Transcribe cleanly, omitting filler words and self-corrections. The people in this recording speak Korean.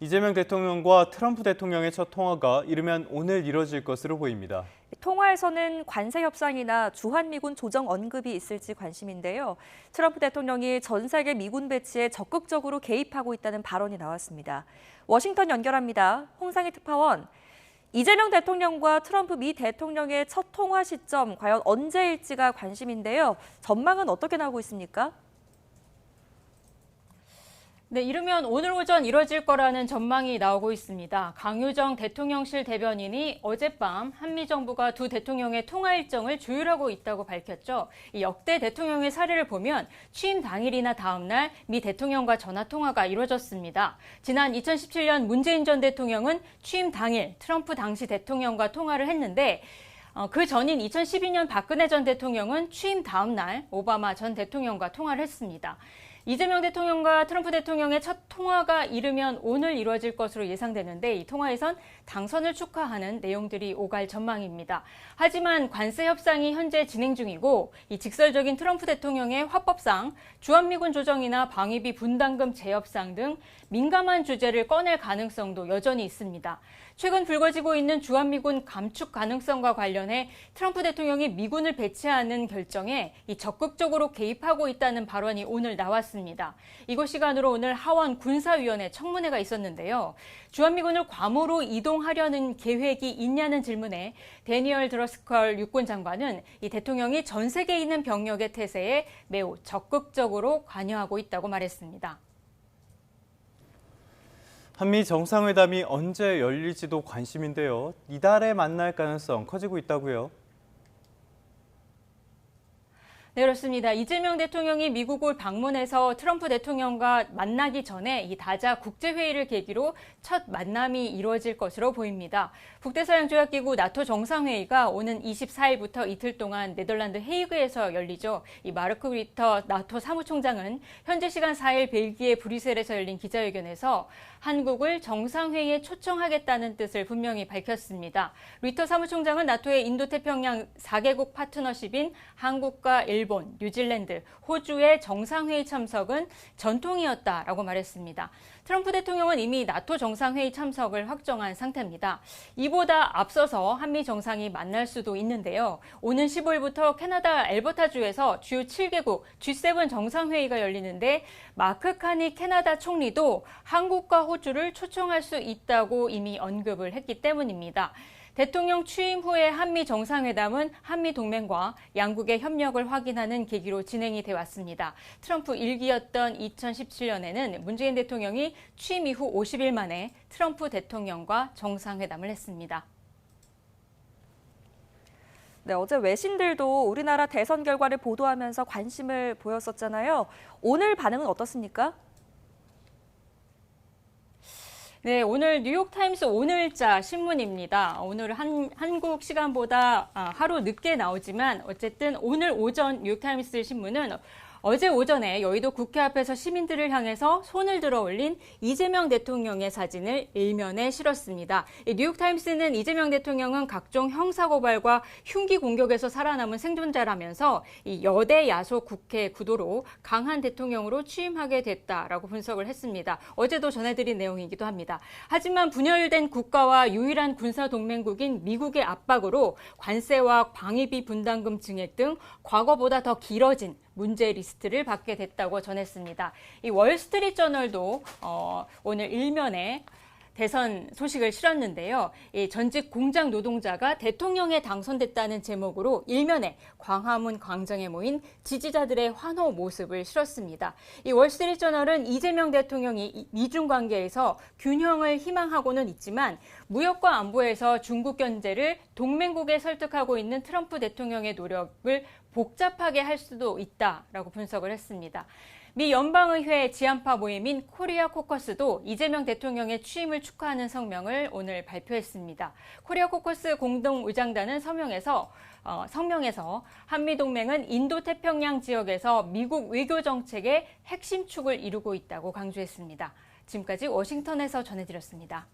이재명 대통령과 트럼프 대통령의 첫 통화가 이르면 오늘 이뤄질 것으로 보입니다. 통화에서는 관세 협상이나 주한미군 조정 언급이 있을지 관심인데요. 트럼프 대통령이 전 세계 미군 배치에 적극적으로 개입하고 있다는 발언이 나왔습니다. 워싱턴 연결합니다. 홍상희 특파원. 이재명 대통령과 트럼프 미 대통령의 첫 통화 시점 과연 언제일지가 관심인데요. 전망은 어떻게 나오고 있습니까? 네, 이르면 오늘 오전 이뤄질 거라는 전망이 나오고 있습니다. 강효정 대통령실 대변인이 어젯밤 한미 정부가 두 대통령의 통화 일정을 조율하고 있다고 밝혔죠. 이 역대 대통령의 사례를 보면 취임 당일이나 다음 날 미 대통령과 전화 통화가 이루어졌습니다. 지난 2017년 문재인 전 대통령은 취임 당일 트럼프 당시 대통령과 통화를 했는데 그 전인 2012년 박근혜 전 대통령은 취임 다음 날 오바마 전 대통령과 통화를 했습니다. 이재명 대통령과 트럼프 대통령의 첫 통화가 이르면 오늘 이루어질 것으로 예상되는데 이 통화에선 당선을 축하하는 내용들이 오갈 전망입니다. 하지만 관세 협상이 현재 진행 중이고 이 직설적인 트럼프 대통령의 화법상 주한미군 조정이나 방위비 분담금 재협상 등 민감한 주제를 꺼낼 가능성도 여전히 있습니다. 최근 불거지고 있는 주한미군 감축 가능성과 관련해 트럼프 대통령이 미군을 배치하는 결정에 적극적으로 개입하고 있다는 발언이 오늘 나왔습니다. 이곳 시간으로 오늘 하원 군사위원회 청문회가 있었는데요. 주한미군을 괌으로 이동하려는 계획이 있냐는 질문에 데니얼 드러스컬 육군 장관은 이 대통령이 전 세계에 있는 병력의 태세에 매우 적극적으로 관여하고 있다고 말했습니다. 한미 정상회담이 언제 열릴지도 관심인데요. 이달에 만날 가능성 커지고 있다고요. 네, 그렇습니다. 이재명 대통령이 미국을 방문해서 트럼프 대통령과 만나기 전에 이 다자 국제회의를 계기로 첫 만남이 이루어질 것으로 보입니다. 북대서양조약기구 나토 정상회의가 오는 24일부터 이틀 동안 네덜란드 헤이그에서 열리죠. 이 마르크 리터 나토 사무총장은 현재 시간 4일 벨기에 브뤼셀에서 열린 기자회견에서 한국을 정상회의에 초청하겠다는 뜻을 분명히 밝혔습니다. 리터 사무총장은 나토의 인도태평양 4개국 파트너십인 한국과 일본, 뉴질랜드, 호주의 정상회의 참석은 전통이었다라고 말했습니다. 트럼프 대통령은 이미 나토 정상회의 참석을 확정한 상태입니다. 이보다 앞서서 한미 정상이 만날 수도 있는데요. 오는 15일부터 캐나다 엘버타주에서 주요 7개국 G7 정상회의가 열리는데 마크 카니 캐나다 총리도 한국과 호주를 초청할 수 있다고 이미 언급을 했기 때문입니다. 대통령 취임 후에 한미 정상회담은 한미 동맹과 양국의 협력을 확인하는 계기로 진행이 돼 왔습니다. 트럼프 1기였던 2017년에는 문재인 대통령이 취임 이후 50일 만에 트럼프 대통령과 정상회담을 했습니다. 네, 어제 외신들도 우리나라 대선 결과를 보도하면서 관심을 보였었잖아요. 오늘 반응은 어떻습니까? 네, 오늘 뉴욕타임스 오늘자 신문입니다. 오늘 한국 시간보다 하루 늦게 나오지만 어쨌든 오늘 오전 뉴욕타임스 신문은 어제 오전에 여의도 국회 앞에서 시민들을 향해서 손을 들어 올린 이재명 대통령의 사진을 일면에 실었습니다. 뉴욕타임스는 이재명 대통령은 각종 형사고발과 흉기 공격에서 살아남은 생존자라면서 이 여대 야속 국회 구도로 강한 대통령으로 취임하게 됐다라고 분석을 했습니다. 어제도 전해드린 내용이기도 합니다. 하지만 분열된 국가와 유일한 군사동맹국인 미국의 압박으로 관세와 방위비 분담금 증액 등 과거보다 더 길어진 문제 리스트를 받게 됐다고 전했습니다. 이 월스트리트저널도 오늘 일면에 대선 소식을 실었는데요. 이 전직 공장 노동자가 대통령에 당선됐다는 제목으로 일면에 광화문 광장에 모인 지지자들의 환호 모습을 실었습니다. 이 월스트리트저널은 이재명 대통령이 미중 관계에서 균형을 희망하고는 있지만 무역과 안보에서 중국 견제를 동맹국에 설득하고 있는 트럼프 대통령의 노력을 복잡하게 할 수도 있다라고 분석을 했습니다. 미 연방의회 지한파 모임인 코리아 코커스도 이재명 대통령의 취임을 축하하는 성명을 오늘 발표했습니다. 코리아 코커스 공동의장단은 성명에서 한미동맹은 인도태평양 지역에서 미국 외교 정책의 핵심 축을 이루고 있다고 강조했습니다. 지금까지 워싱턴에서 전해드렸습니다.